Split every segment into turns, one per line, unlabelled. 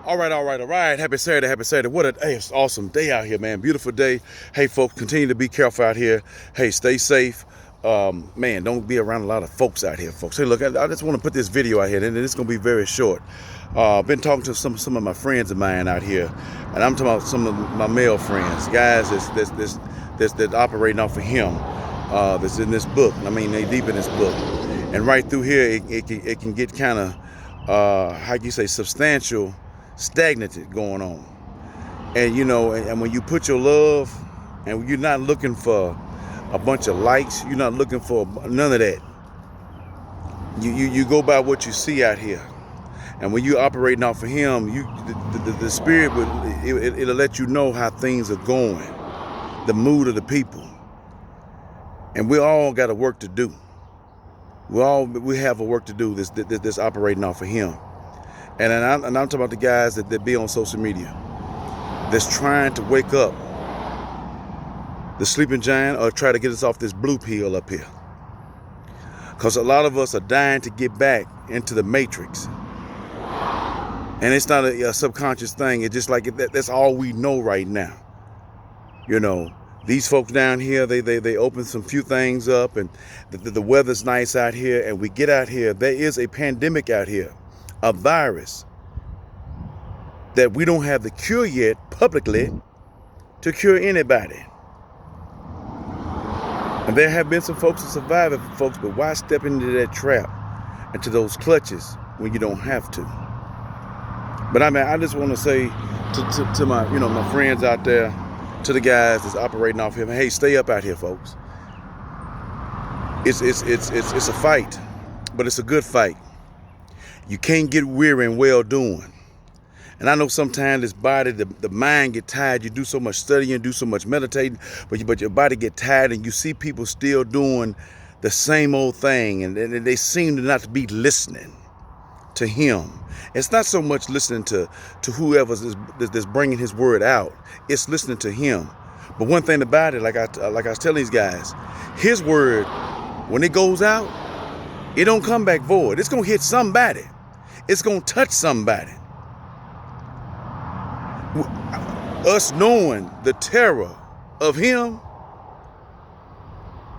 All right. Happy Saturday, happy Saturday. Hey, it's an awesome day out here, man. Beautiful day. Hey, folks, continue to be careful out here. Hey, stay safe. Man, don't be around a lot of folks out here, folks. Hey, look, I just want to put this video out here, and it's going to be very short. I've been talking to some of my friends of mine out here, and I'm talking about some of my male friends, guys that's operating off of him, that's in this book. I mean, they deep in this book. And right through here, it can get kind of, how you say, substantial, stagnant going on. And you know, and when you put your love, and you're not looking for a bunch of likes, you're not looking for none of that. You go by what you see out here. And when you're operating off of him, the spirit it'll let you know how things are going, the mood of the people. And we all got a work to do. We have a work to do. This operating off of him. And I'm talking about the guys that be on social media, that's trying to wake up the sleeping giant or try to get us off this blue pill up here. Because a lot of us are dying to get back into the matrix. And it's not a subconscious thing. It's just like that's all we know right now. You know, these folks down here, they open some few things up, and the weather's nice out here, and we get out here. There is a pandemic out here, a virus that we don't have the cure yet publicly to cure anybody. And there have been some folks that survive it, folks, but why step into that trap, into those clutches when you don't have to? But I mean, I just want to say to my, my friends out there, to the guys that's operating off him, hey, stay up out here, folks. It's a fight, but it's a good fight. You can't get weary in well doing. And I know sometimes this body, the mind get tired. You do so much studying, do so much meditating, but your body get tired, and you see people still doing the same old thing, and they seem to not be listening to him. It's not so much listening to whoever's that's bringing his word out. It's listening to him. But one thing about it, like I was telling these guys, his word, when it goes out, it don't come back void. It's gonna hit somebody. It's gonna touch somebody. Us knowing the terror of him,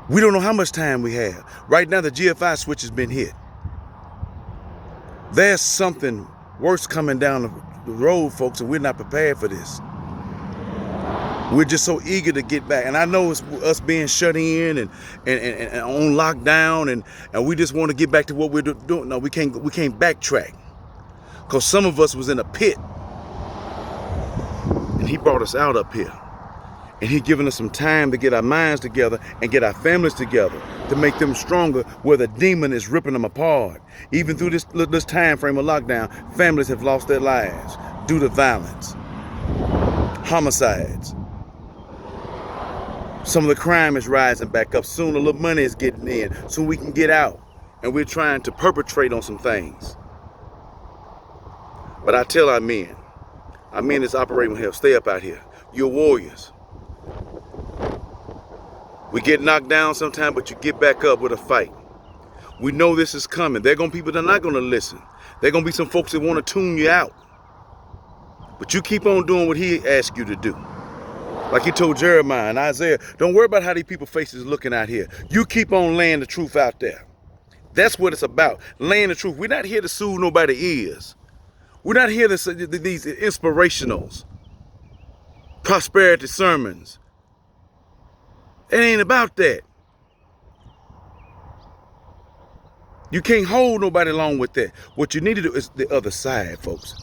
we don't know how much time we have. Right now, the GFI switch has been hit. There's something worse coming down the road, folks, and we're not prepared for this. We're just so eager to get back. And I know it's us being shut in and on lockdown, and we just want to get back to what we're doing. No, we can't backtrack. Because some of us was in a pit. And he brought us out up here. And he given us some time to get our minds together and get our families together to make them stronger, where the demon is ripping them apart. Even through this time frame of lockdown, families have lost their lives due to violence, homicides. Some of the crime is rising back up. Soon a little money is getting in. Soon we can get out. And we're trying to perpetrate on some things. But I tell our men that's operating with hell, stay up out here. You're warriors. We get knocked down sometimes, but you get back up with a fight. We know this is coming. There are going to be people that are not going to listen. There are going to be some folks that want to tune you out. But you keep on doing what he asked you to do. Like he told Jeremiah and Isaiah, don't worry about how these people's faces looking out here. You keep on laying the truth out there. That's what it's about, laying the truth. We're not here to soothe nobody's ears. We're not here to say these inspirationals, prosperity sermons. It ain't about that. You can't hold nobody along with that. What you need to do is the other side, folks.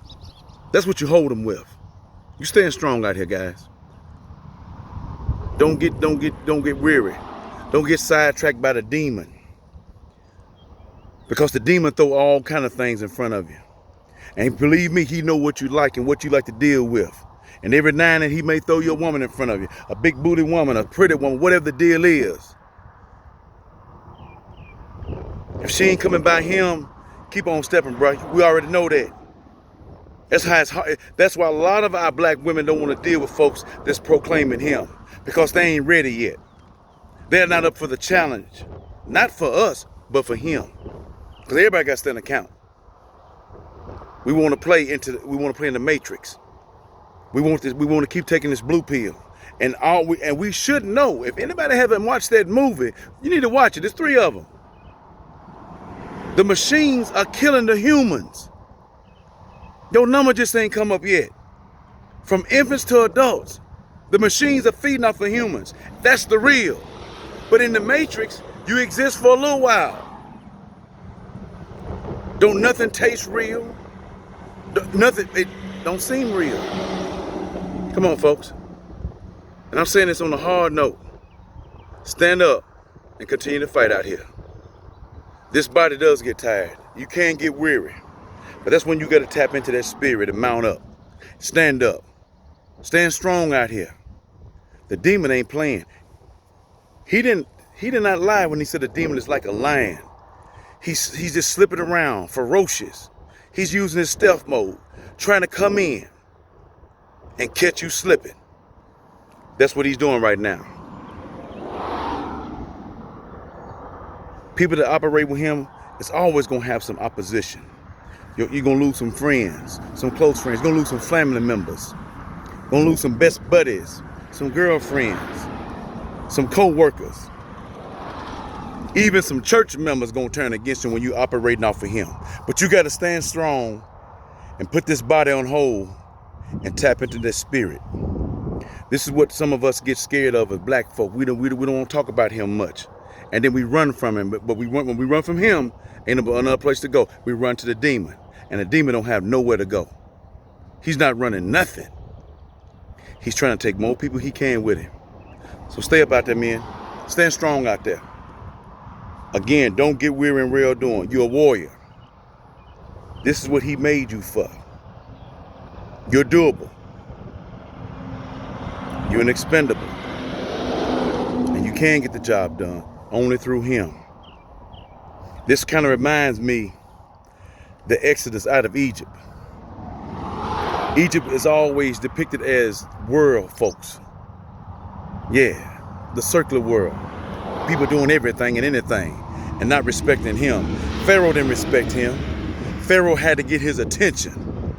That's what you hold them with. You stand strong out here, guys. Don't get weary. Don't get sidetracked by the demon. Because the demon throw all kind of things in front of you. And believe me, he know what you like and what you like to deal with. And every now and then he may throw your woman in front of you. A big booty woman, a pretty woman, whatever the deal is. If she ain't coming by him, keep on stepping, bro. We already know that. That's how it's hard. That's why a lot of our black women don't want to deal with folks that's proclaiming him. Because they ain't ready yet. They're not up for the challenge. Not for us, but for him. Because everybody got to stand account. We want to play in the matrix. We want to keep taking this blue pill. And we should know. If anybody haven't watched that movie, you need to watch it. There's 3 of them. The machines are killing the humans. Your number just ain't come up yet. From infants to adults, the machines are feeding off of humans. That's the real. But in the matrix, you exist for a little while. Don't nothing taste real. It don't seem real. Come on, folks. And I'm saying this on a hard note. Stand up and continue to fight out here. This body does get tired. You can get weary. But that's when you got to tap into that spirit and mount up. Stand up. Stand strong out here. The demon ain't playing. He did not lie when he said the demon is like a lion. He's just slipping around, ferocious. He's using his stealth mode, trying to come in and catch you slipping. That's what he's doing right now. People that operate with him, it's always going to have some opposition. You're going to lose some friends, some close friends. You're going to lose some family members. You're going to lose some best buddies, some girlfriends, some co-workers. Even some church members going to turn against you when you operating off of him. But you got to stand strong and put this body on hold and tap into that spirit. This is what some of us get scared of as black folk. We don't want to talk about him much. And then we run from him. But when we run from him, ain't another place to go. We run to the demon. And the demon don't have nowhere to go. He's not running nothing. He's trying to take more people he can with him. So stay up out there, men. Stand strong out there. Again, don't get weary in real doing. You're a warrior. This is what he made you for. You're doable. You're an expendable. And you can get the job done only through him. This kind of reminds me the Exodus out of Egypt. Egypt is always depicted as world folks. Yeah, the circular world. People doing everything and anything and not respecting him. Pharaoh didn't respect him. Pharaoh had to get his attention.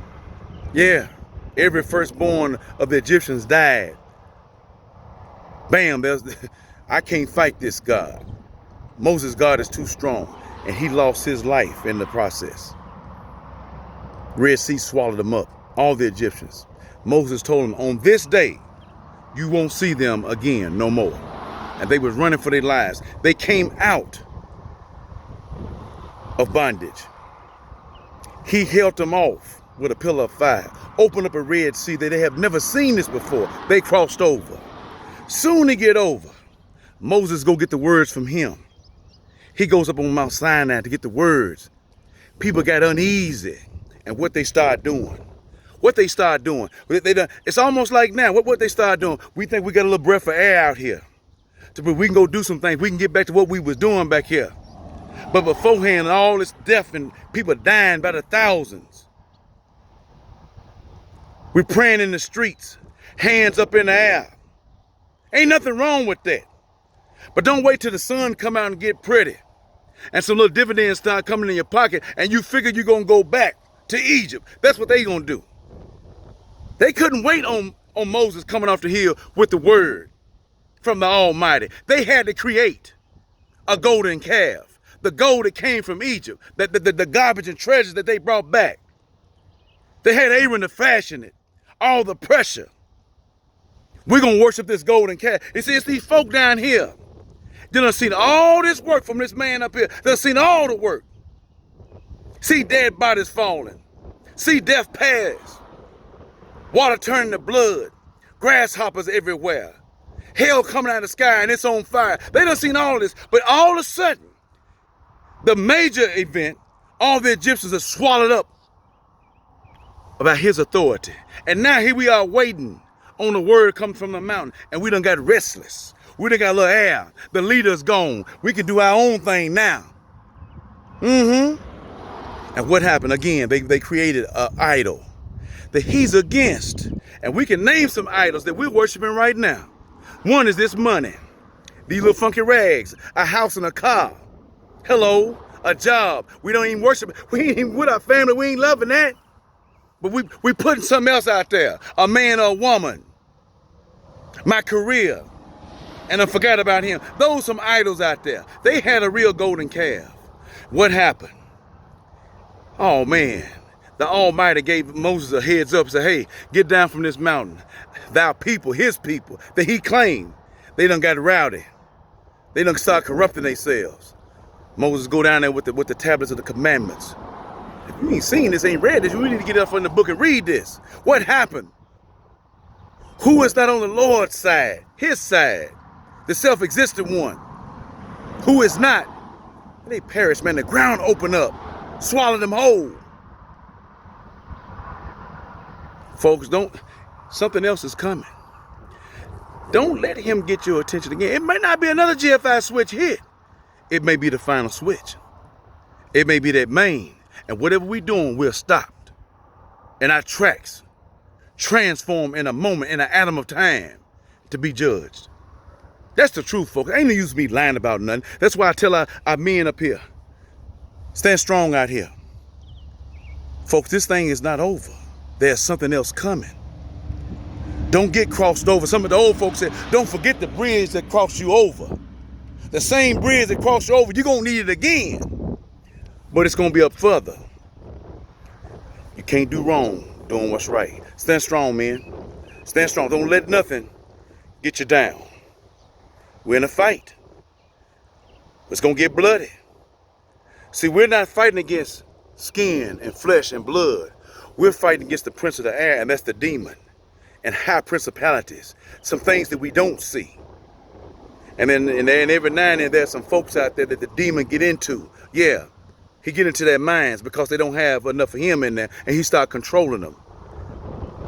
Yeah, every firstborn of the Egyptians died. Bam, I can't fight this God. Moses' God is too strong, and he lost his life in the process. Red Sea swallowed them up, all the Egyptians. Moses told them, on this day, you won't see them again no more. And they was running for their lives. They came out of bondage. He held them off with a pillar of fire, opened up a Red Sea that they have never seen this before. They crossed over. Soon to get over, Moses go get the words from him. He goes up on Mount Sinai to get the words. People got uneasy. And what they start doing. It's almost like now, what they start doing. We think we got a little breath of air out here. We can go do some things. We can get back to what we was doing back here. But beforehand, all this death and people dying by the thousands. We're praying in the streets, hands up in the air. Ain't nothing wrong with that. But don't wait till the sun come out and get pretty. And some little dividends start coming in your pocket and you figure you're going to go back to Egypt. That's what they going to do. They couldn't wait on Moses coming off the hill with the word from the Almighty. They had to create a golden calf. The gold that came from Egypt. The garbage and treasures that they brought back. They had Aaron to fashion it. All the pressure. We're going to worship this golden calf. You see, it's these folk down here. They done seen all this work from this man up here. They done seen all the work. See dead bodies falling. See death pass. Water turning to blood. Grasshoppers everywhere. Hell coming out of the sky and it's on fire. They done seen all this. But all of a sudden, the major event, all the Egyptians are swallowed up about his authority. And now here we are waiting on the word coming from the mountain. And we done got restless. We done got a little air. The leader's gone. We can do our own thing now. And what happened? Again, they created an idol that he's against. And we can name some idols that we're worshiping right now. One is this money. These little funky rags. A house and a car. Hello. A job. We don't even worship. We ain't even with our family. We ain't loving that. But we putting something else out there. A man or a woman. My career. And I forgot about him. Those some idols out there. They had a real golden calf. What happened? Oh man. The Almighty gave Moses a heads up, said, hey, get down from this mountain. Thou people, his people, that he claimed, they done got rowdy. They done start corrupting themselves. Moses go down there with the tablets of the commandments. If you ain't seen this, ain't read this, you need to get up from the book and read this. What happened? Who is not on the Lord's side? His side. The self-existent one. Who is not? They perish, man. The ground opened up. Swallow them whole. Folks, something else is coming. Don't let him get your attention again. It might not be another GFI switch hit. It may be the final switch. It may be that main. And whatever we're doing, we're stopped. And our tracks transform in a moment, in an atom of time, to be judged. That's the truth, folks. Ain't no use me lying about nothing. That's why I tell our men up here, stand strong out here. Folks, this thing is not over. There's something else coming. Don't get crossed over. Some of the old folks said, don't forget the bridge that crossed you over. The same bridge that crossed you over, you're going to need it again. But it's going to be up further. You can't do wrong doing what's right. Stand strong, man. Stand strong. Don't let nothing get you down. We're in a fight. It's going to get bloody. See, we're not fighting against skin and flesh and blood. We're fighting against the prince of the air, and that's the demon. And high principalities. Some things that we don't see. And then and every now and then there's some folks out there that the demon get into. Yeah, he get into their minds because they don't have enough of him in there, and he start controlling them.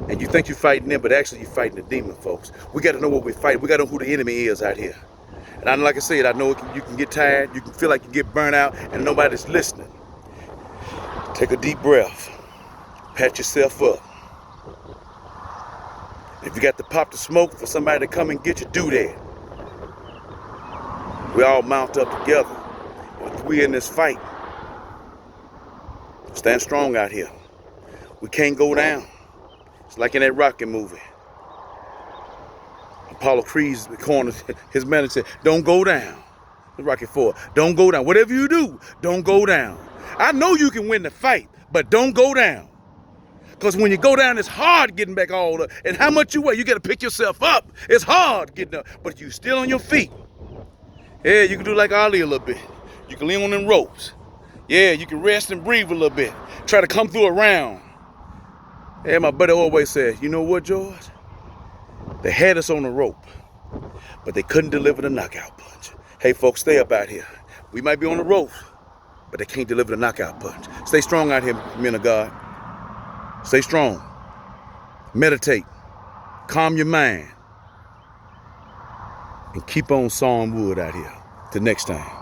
And you think you're fighting them, but actually you're fighting the demon, folks. We got to know what we're fighting. We got to know who the enemy is out here. And like I said, I know you can get tired, you can feel like you get burnt out, and nobody's listening. Take a deep breath. Pat yourself up. If you got to pop the smoke for somebody to come and get you, do that. We all mount up together. We're in this fight. Stand strong out here. We can't go down. It's like in that Rocky movie. Apollo Creed's corner, his manager said, don't go down. Rocky IV, don't go down. Whatever you do, don't go down. I know you can win the fight, but don't go down. Because when you go down, it's hard getting back all up. And how much you weigh, you got to pick yourself up. It's hard getting up, but you still on your feet. Yeah, you can do like Ali a little bit. You can lean on them ropes. Yeah, you can rest and breathe a little bit. Try to come through a round. Yeah, my buddy always said, you know what, George? They had us on the rope, but they couldn't deliver the knockout punch. Hey, folks, stay up out here. We might be on the rope, but they can't deliver the knockout punch. Stay strong out here, men of God. Stay strong. Meditate. Calm your mind. And keep on sawing wood out here. Till next time.